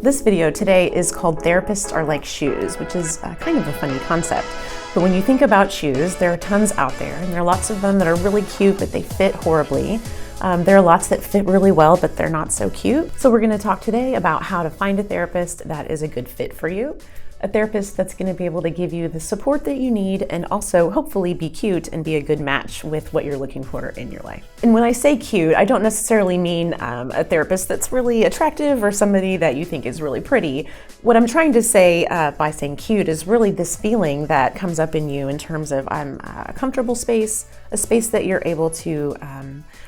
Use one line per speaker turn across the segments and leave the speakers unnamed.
This video today is called Therapists Are Like Shoes, which is kind of a funny concept. But when you think about shoes, there are tons out there, and there are lots of them that are really cute, but they fit horribly. There are lots that fit really well, but they're not so cute. So we're going to talk today about how to find a therapist that is a good fit for you. A therapist that's going to be able to give you the support that you need and also hopefully be cute and be a good match with what you're looking for in your life. And when I say cute, I don't necessarily mean a therapist that's really attractive or somebody that you think is really pretty. What I'm trying to say by saying cute is really this feeling that comes up in you in terms of a comfortable space, a space that you're able to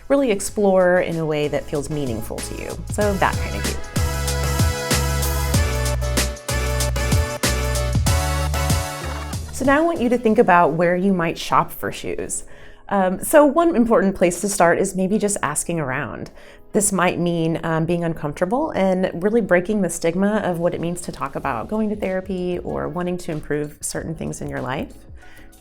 really explore in a way that feels meaningful to you. So that kind of cute. So now I want you to think about where you might shop for shoes. So one important place to start is maybe just asking around. This might mean being uncomfortable and really breaking the stigma of what it means to talk about going to therapy or wanting to improve certain things in your life.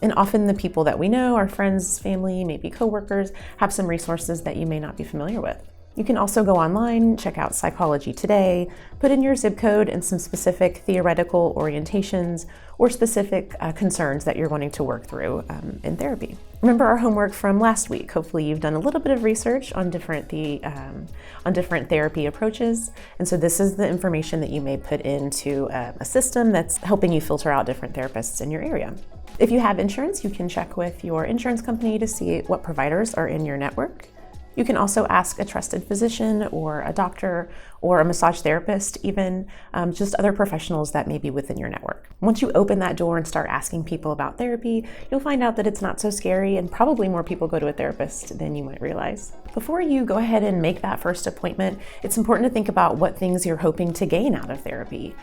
And often the people that we know, our friends, family, maybe coworkers, have some resources that you may not be familiar with. You can also go online, check out Psychology Today, put in your zip code and some specific theoretical orientations or specific concerns that you're wanting to work through in therapy. Remember our homework from last week. Hopefully you've done a little bit of research on different therapy approaches. And so this is the information that you may put into a system that's helping you filter out different therapists in your area. If you have insurance, you can check with your insurance company to see what providers are in your network. You can also ask a trusted physician or a doctor or a massage therapist, even just other professionals that may be within your network. Once you open that door and start asking people about therapy, you'll find out that it's not so scary and probably more people go to a therapist than you might realize. Before you go ahead and make that first appointment, it's important to think about what things you're hoping to gain out of therapy.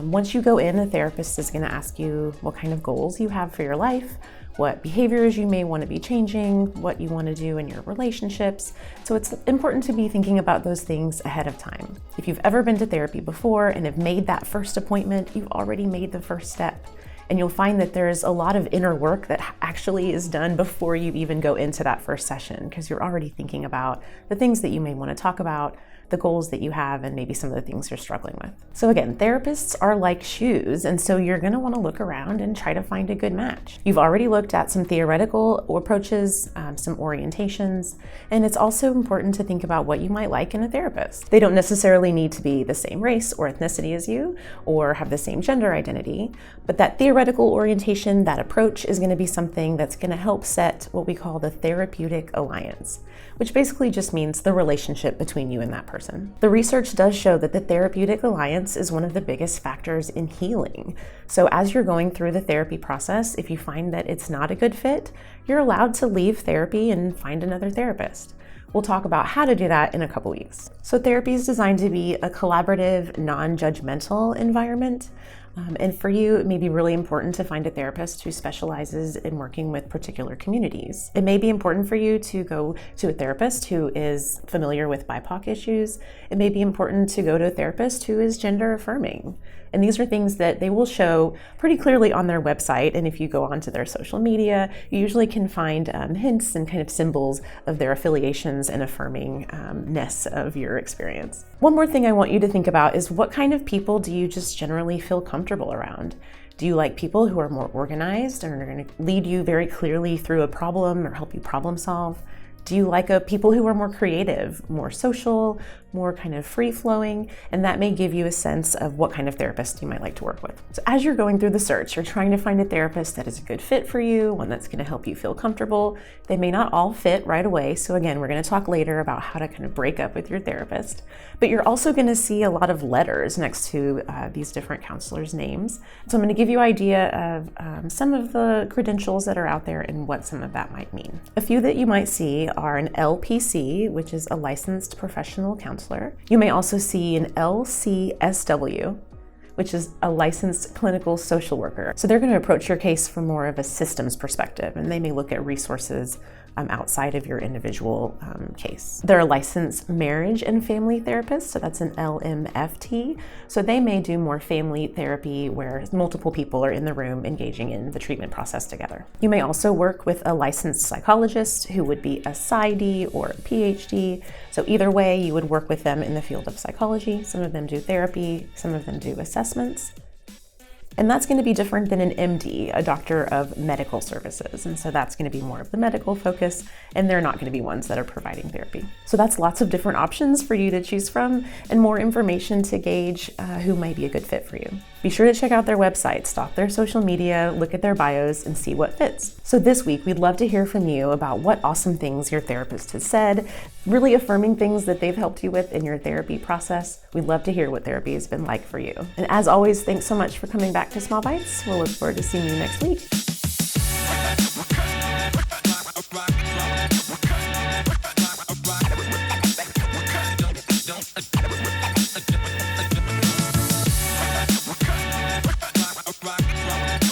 Once you go in, a therapist is going to ask you what kind of goals you have for your life, what behaviors you may want to be changing, what you want to do in your relationships. So it's important to be thinking about those things ahead of time. If you've ever been to therapy before and have made that first appointment, you've already made the first step. And you'll find that there's a lot of inner work that actually is done before you even go into that first session, because you're already thinking about the things that you may want to talk about, the goals that you have, and maybe some of the things you're struggling with. So again, therapists are like shoes, and so you're going to want to look around and try to find a good match. You've already looked at some theoretical approaches, some orientations, and it's also important to think about what you might like in a therapist. They don't necessarily need to be the same race or ethnicity as you, or have the same gender identity, but that theoretical orientation, that approach is going to be something that's going to help set what we call the therapeutic alliance, which basically just means the relationship between you and that person. The research does show that the therapeutic alliance is one of the biggest factors in healing. So as you're going through the therapy process, if you find that it's not a good fit, you're allowed to leave therapy and find another therapist. We'll talk about how to do that in a couple weeks. So therapy is designed to be a collaborative, non-judgmental environment. And for you, it may be really important to find a therapist who specializes in working with particular communities. It may be important for you to go to a therapist who is familiar with BIPOC issues. It may be important to go to a therapist who is gender affirming. And these are things that they will show pretty clearly on their website. And if you go onto their social media, you usually can find hints and kind of symbols of their affiliations and affirmingness of your experience. One more thing I want you to think about is what kind of people do you just generally feel comfortable around? Do you like people who are more organized and are going to lead you very clearly through a problem or help you problem solve? Do you like people who are more creative, more social, more kind of free-flowing? And that may give you a sense of what kind of therapist you might like to work with. So as you're going through the search, you're trying to find a therapist that is a good fit for you, one that's going to help you feel comfortable. They may not all fit right away. So again, we're going to talk later about how to kind of break up with your therapist. But you're also going to see a lot of letters next to these different counselors' names. So I'm going to give you an idea of some of the credentials that are out there and what some of that might mean. A few that you might see are an LPC, which is a licensed professional counselor. You may also see an LCSW, which is a licensed clinical social worker. So they're going to approach your case from more of a systems perspective, and they may look at resources outside of your individual case. There are licensed marriage and family therapists, so that's an LMFT. So they may do more family therapy where multiple people are in the room engaging in the treatment process together. You may also work with a licensed psychologist who would be a PsyD or a PhD. So either way, you would work with them in the field of psychology. Some of them do therapy, some of them do assessments. And that's going to be different than an MD, a doctor of medical services. And so that's going to be more of the medical focus, and they're not going to be ones that are providing therapy. So that's lots of different options for you to choose from and more information to gauge who might be a good fit for you. Be sure to check out their website, stalk their social media, look at their bios, and see what fits. So this week, we'd love to hear from you about what awesome things your therapist has said, really affirming things that they've helped you with in your therapy process. We'd love to hear what therapy has been like for you. And as always, thanks so much for coming back to Small Bites. We'll look forward to seeing you next week.